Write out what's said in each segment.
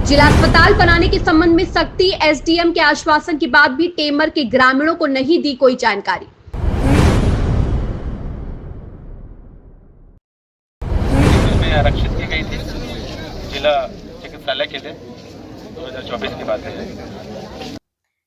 जिला अस्पताल बनाने के संबंध में सख्ती, एसडीएम के आश्वासन के बाद भी टेमर के ग्रामीणों को नहीं दी कोई जानकारी। में आरक्षित की गई थी जिला चिकित्सालय के लिए 2024 की बात है।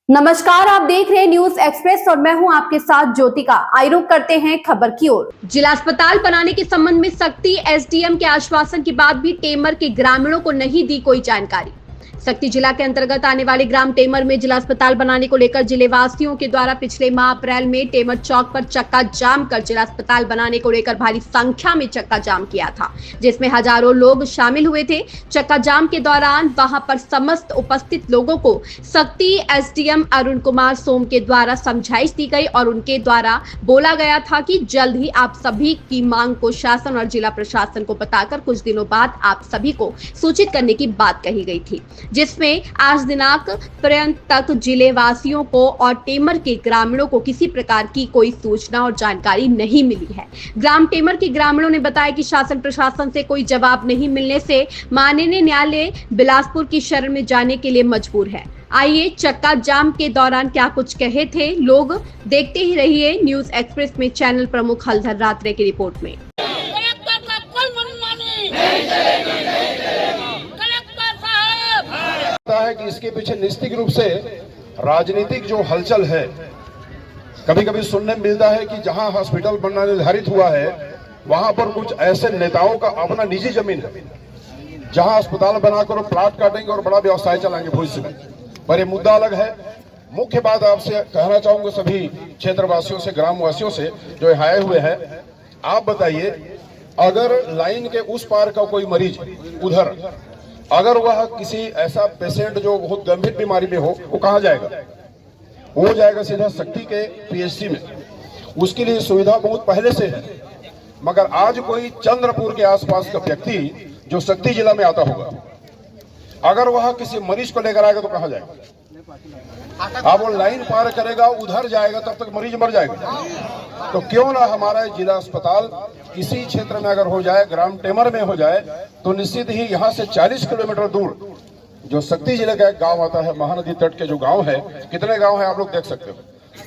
नमस्कार, आप देख रहे हैं न्यूज एक्सप्रेस और मैं हूं आपके साथ ज्योतिका। आइए रुक करते हैं खबर की ओर। जिला अस्पताल बनाने के संबंध में सख्ती, एसडीएम के आश्वासन के बाद भी टेमर के ग्रामीणों को नहीं दी कोई जानकारी। सख्ती जिला के अंतर्गत आने वाले ग्राम टेमर में जिला अस्पताल बनाने को लेकर जिले वासियों के द्वारा पिछले माह अप्रैल में टेमर चौक पर चक्का जाम कर जिला अस्पताल बनाने को लेकर भारी संख्या में चक्का जाम किया था, जिसमें हजारों लोग शामिल हुए थे। चक्का जाम के दौरान वहां पर समस्त उपस्थित लोगों को सख्ती एसडीएम अरुण कुमार सोम के द्वारा समझाइश दी गई और उनके द्वारा बोला गया था कि जल्द ही आप सभी की मांग को शासन और जिला प्रशासन को बताकर कुछ दिनों बाद आप सभी को सूचित करने की बात कही गई थी, जिसमें आज दिनांक पर्यंत तक जिले वासियों को और टेमर के ग्रामीणों को किसी प्रकार की कोई सूचना और जानकारी नहीं मिली है। ग्राम टेमर के ग्रामीणों ने बताया कि शासन प्रशासन से कोई जवाब नहीं मिलने से माननीय न्यायालय बिलासपुर की शरण में जाने के लिए मजबूर है। आइए चक्का जाम के दौरान क्या कुछ कहे थे लोग, देखते ही रहिए न्यूज एक्सप्रेस में चैनल प्रमुख हलधर रात्रे की रिपोर्ट में। है कि इसके पीछे निश्चित रूप से राजनीतिक जो हलचल है, कभी कभी सुनने में मिलता है कि जहां हॉस्पिटल बनना निर्धारित हुआ है वहां पर कुछ ऐसे नेताओं का अपना निजी जमीन है जहां अस्पताल बनाकर प्लाट काटेंगे और बड़ा व्यवसाय चलाएंगे भविष्य में। पर यह मुद्दा अलग है। मुख्य बात आपसे कहना चाहूंगा सभी क्षेत्रवासियों से, ग्रामवासियों से जो यहाँ आए हुए हैं, आप बताइए अगर लाइन के उस पार का कोई मरीज उधर, अगर वह किसी ऐसा पेशेंट जो बहुत गंभीर बीमारी में हो, वो कहाँ जाएगा? वो जाएगा सीधा शक्ति के पीएचसी में। उसके लिए सुविधा बहुत पहले से है, मगर आज कोई चंद्रपुर के आसपास का व्यक्ति जो शक्ति जिला में आता होगा, अगर वह किसी मरीज को लेकर आएगा तो कहाँ जाएगा? अब वो लाइन पार करेगा, उधर जाएगा, तब तक मरीज मर जाएगा। तो क्यों ना हमारा जिला अस्पताल इसी क्षेत्र में अगर हो जाए, ग्राम टेमर में हो जाए, तो निश्चित ही यहाँ से 40 किलोमीटर दूर जो शक्ति जिले का एक गांव आता है, महानदी तट के जो गांव है, कितने गांव है आप लोग देख सकते हो,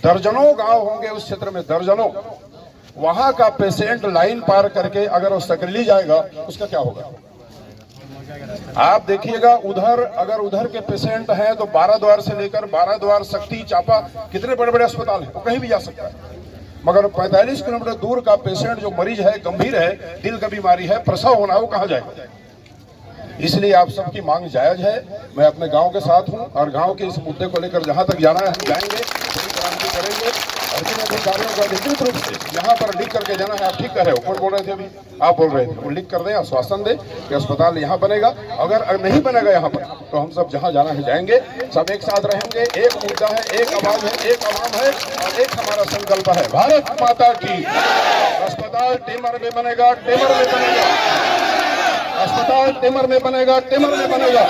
दर्जनों गांव होंगे उस क्षेत्र में, दर्जनों। वहां का पेशेंट लाइन पार करके अगर वो सकरली जाएगा, उसका क्या होगा? आप देखिएगा उधर, अगर उधर के पेशेंट हैं तो 12 द्वार से लेकर 12 द्वार, शक्ति, चापा, कितने बड़े बड़े अस्पताल हैं, वो कहीं भी जा सकता है। मगर 45 किलोमीटर दूर का पेशेंट जो मरीज है, गंभीर है, दिल का बीमारी है, प्रसव होना है, वो कहाँ जाएगा? इसलिए आप सबकी मांग जायज है। मैं अपने गांव के साथ हूं और गांव के इस मुद्दे को लेकर जहां तक जाना है हम जाएंगे, पूरी क्रांति करेंगे और जिन अधिकारियों को अधिकृत रूप से यहाँ पर लिख करके जाना है। आप ठीक कर रहे हो, कौन बोल रहे थे अभी? आप बोल रहे थे, वो लिख कर दें, आश्वासन दें कि अस्पताल यहाँ बनेगा। अगर नहीं बनेगा यहाँ पर तो हम सब जहाँ जाना है जाएंगे, सब एक साथ रहेंगे। एक मुद्दा है, एक आवाज है, एक आवाम है और एक हमारा संकल्प है, भारत माता की। अस्पताल टेमर में बनेगा, टेमर में बनेगा, अस्पताल टेमर में बनेगा, टेमर में बनेगा।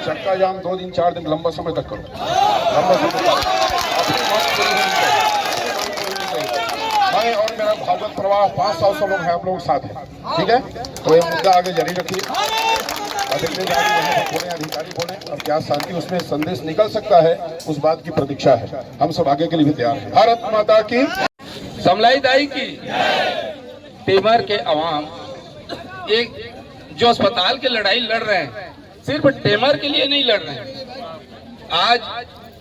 चक्का जाम 2 दिन 4 दिन लंबा समय तक करो, लंबा समय तक। मैं और मेरा भागवत प्रवाह 500 लोग हैं, आप लोग साथ हैं, ठीक है? तो ये मुद्दा आगे जारी रखिए। अधिकारी बोले और क्या शांति उसमें संदेश निकल सकता है, उस बात की प्रतीक्षा है। हम सब आगे के लिए भी तैयार हैं। भारत माता की, समलाई दाई की। टेमर के अवाम एक जो अस्पताल की लड़ाई लड़ रहे हैं, सिर्फ टेमर के लिए नहीं लड़ रहे हैं। आज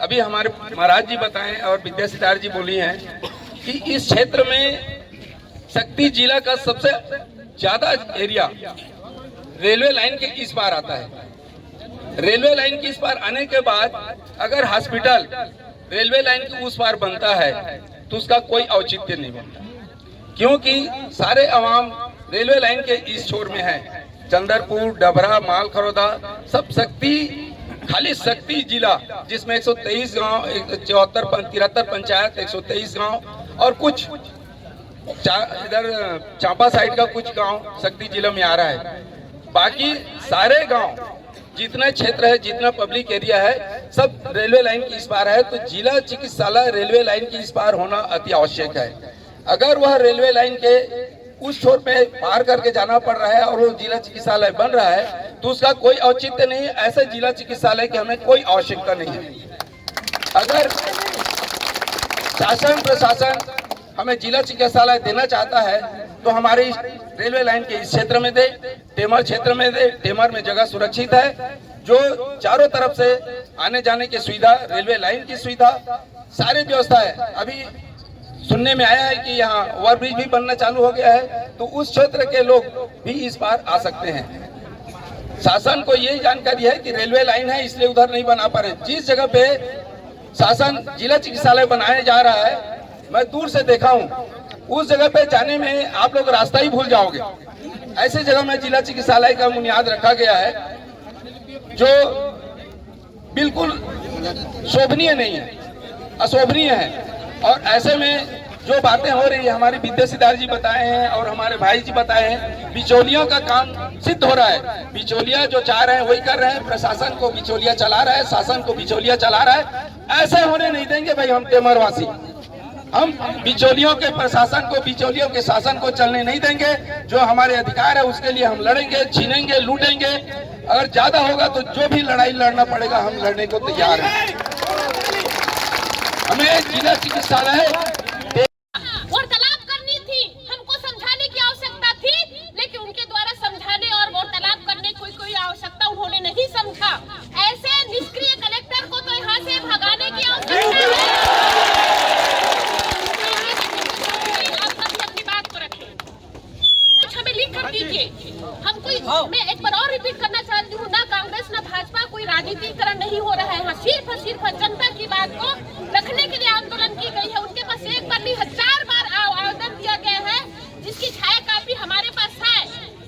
अभी हमारे महाराज जी बताएं और विद्या सितार जी बोली हैं कि इस क्षेत्र में शक्ति जिला का सबसे ज्यादा एरिया रेलवे लाइन के इस पार आता है। रेलवे लाइन के इस पार आने के बाद अगर हॉस्पिटल रेलवे लाइन के उस पार बनता है तो उसका कोई औचित्य नहीं बनता, क्योंकि सारे अवाम रेलवे लाइन के इस छोर में है। चंद्रपुर, डबरा, मालखरौदा, सब शक्ति, खाली शक्ति जिला जिसमें 123 गांव, 73 पंचायत, 123 गांव और कुछ इधर चांपा साइड का कुछ गांव शक्ति जिला में आ रहा है। बाकी सारे गांव, जितना क्षेत्र है, जितना पब्लिक एरिया है, सब रेलवे लाइन की इस पार है। तो जिला चिकित्सालय रेलवे लाइन की इस पार होना अति आवश्यक है। अगर वह रेलवे लाइन के उस छोर पे पार करके जाना पड़ रहा है और वो जिला चिकित्सालय बन रहा है, तो उसका कोई औचित्य नहीं है। ऐसे जिला चिकित्सालय की हमें कोई आवश्यकता नहीं है। अगर शासन प्रशासन हमें जिला चिकित्सालय देना चाहता है तो हमारी रेलवे लाइन के इस क्षेत्र में दे, टेमर क्षेत्र में दे। टेमर में जगह सुरक्षित है, जो चारों तरफ से आने जाने की सुविधा, रेलवे लाइन की सुविधा, सारी व्यवस्था है। अभी सुनने में आया है कि यहाँ ओवरब्रिज भी बनना चालू हो गया है, तो उस क्षेत्र के लोग भी इस पार आ सकते हैं। शासन को यही जानकारी है कि रेलवे लाइन है इसलिए उधर नहीं बना पा रहे। जिस जगह पे शासन जिला चिकित्सालय बनाया जा रहा है, मैं दूर से देखा हूँ, उस जगह पे जाने में आप लोग रास्ता ही भूल जाओगे। ऐसे जगह में जिला चिकित्सालय का बुनियाद रखा गया है जो बिल्कुल शोभनीय नहीं है, अशोभनीय है। और ऐसे में जो बातें हो रही है, हमारे विद्या सिद्धार्थ जी बताए हैं और हमारे भाई जी बताए हैं, बिचौलियों का काम सिद्ध हो रहा है। बिचौलिया जो चाह रहे हैं वही कर रहे हैं। प्रशासन को बिचौलिया चला रहा है, शासन को बिचौलिया चला रहा है। ऐसे होने नहीं देंगे भाई। हम टेमरवासी, हम बिचौलियों के प्रशासन को, बिचौलियों के शासन को चलने नहीं देंगे। जो हमारे अधिकार है उसके लिए हम लड़ेंगे, छीनेंगे, लूटेंगे। अगर ज्यादा होगा तो जो भी लड़ाई लड़ना पड़ेगा, हम लड़ने को तैयार हैं। हमें जिला चिकित्सालय वार्तालाप करनी थी, हमको समझाने की आवश्यकता थी, लेकिन उनके द्वारा समझाने और वार्तालाप करने की कोई आवश्यकता उन्होंने नहीं समझा। ऐसे निष्क्रिय कलेक्टर को तो यहाँ से भगाने की आवश्यकता है। आप सभी अपनी बात को रखें, कुछ हमें लिख कर दीजिए। हम कोई, मैं एक बार और रिपीट करना चाहती हूँ, ना कांग्रेस ना भाजपा कोई राजनीतिकरण नहीं हो रहा है। यहाँ सिर्फ जनता की बात को रखने के लिए आंदोलन की गई है। उनके पास एक बार नहीं 1000 बार आवेदन दिया गया है, जिसकी छाया कापी हमारे पास है,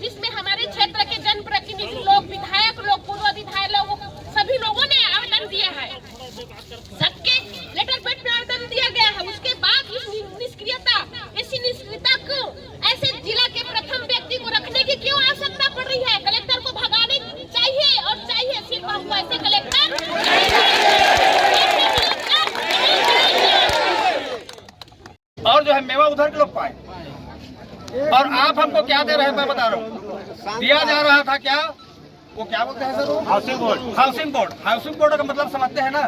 जिसमें हमारे क्षेत्र के जनप्रतिनिधि लोग, विधायक लोग, पूर्व विधायक लोग, सभी लोगों ने आवेदन दिया है। सबके लेटर पेड में आवेदन दिया गया है। उसके बाद इस निष्क्रियता, ऐसी निष्क्रियता को, ऐसे जिला के प्रथम व्यक्ति को रखने की क्यों आवश्यकता पड़ रही है? कलेक्टर को भगाने चाहिए और चाहिए, सिर्फ हमको ऐसे कलेक्टर और जो है मेवा उधर के लोग पाए। और आप हमको क्या दे रहे हैं मैं बता रहा हूँ। दिया जा रहा था क्या, वो क्या बोलते हैं sir, housing board. Housing board, housing board का मतलब समझते हैं ना,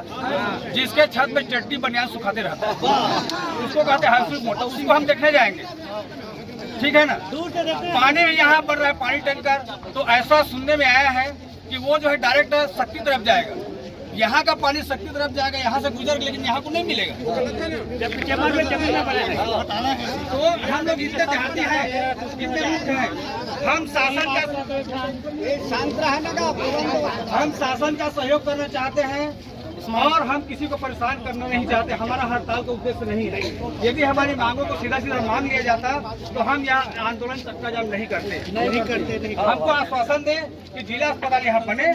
जिसके छत में चट्टी बनियान सुखाते रहता है, उसको कहते हैं हाउसिंग बोर्ड। उसी को हम देखने जाएंगे, ठीक है ना। पानी भी यहाँ बढ़ रहा है, पानी टैंकर, तो ऐसा सुनने में आया है कि वो जो है डायरेक्ट शक्ति तरफ जाएगा। यहाँ का पानी शक्ति तरफ जाएगा, यहाँ से गुजर, लेकिन यहाँ को नहीं मिलेगा। तो हम लोग इतने देहाती हैं, इतने रूप हैं, हम शासन का सहयोग करना चाहते हैं और हम किसी को परेशान करना नहीं चाहते। हमारा हड़ताल का उद्देश्य नहीं है। यदि हमारी मांगों को सीधा सीधा मान लिया जाता तो हम यहाँ आंदोलन चक्का जाम नहीं करते। हमको आश्वासन दे कि जिला अस्पताल यहाँ बने,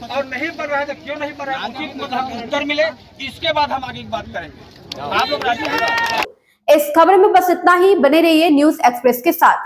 और नहीं बन रहा है तो क्यों नहीं बन रहा है उचित मतलब उत्तर मिले, इसके बाद हम आगे की बात करेंगे। आप लोग राजी हैं? इस खबर में बस इतना ही। बने रहिए न्यूज एक्सप्रेस के साथ।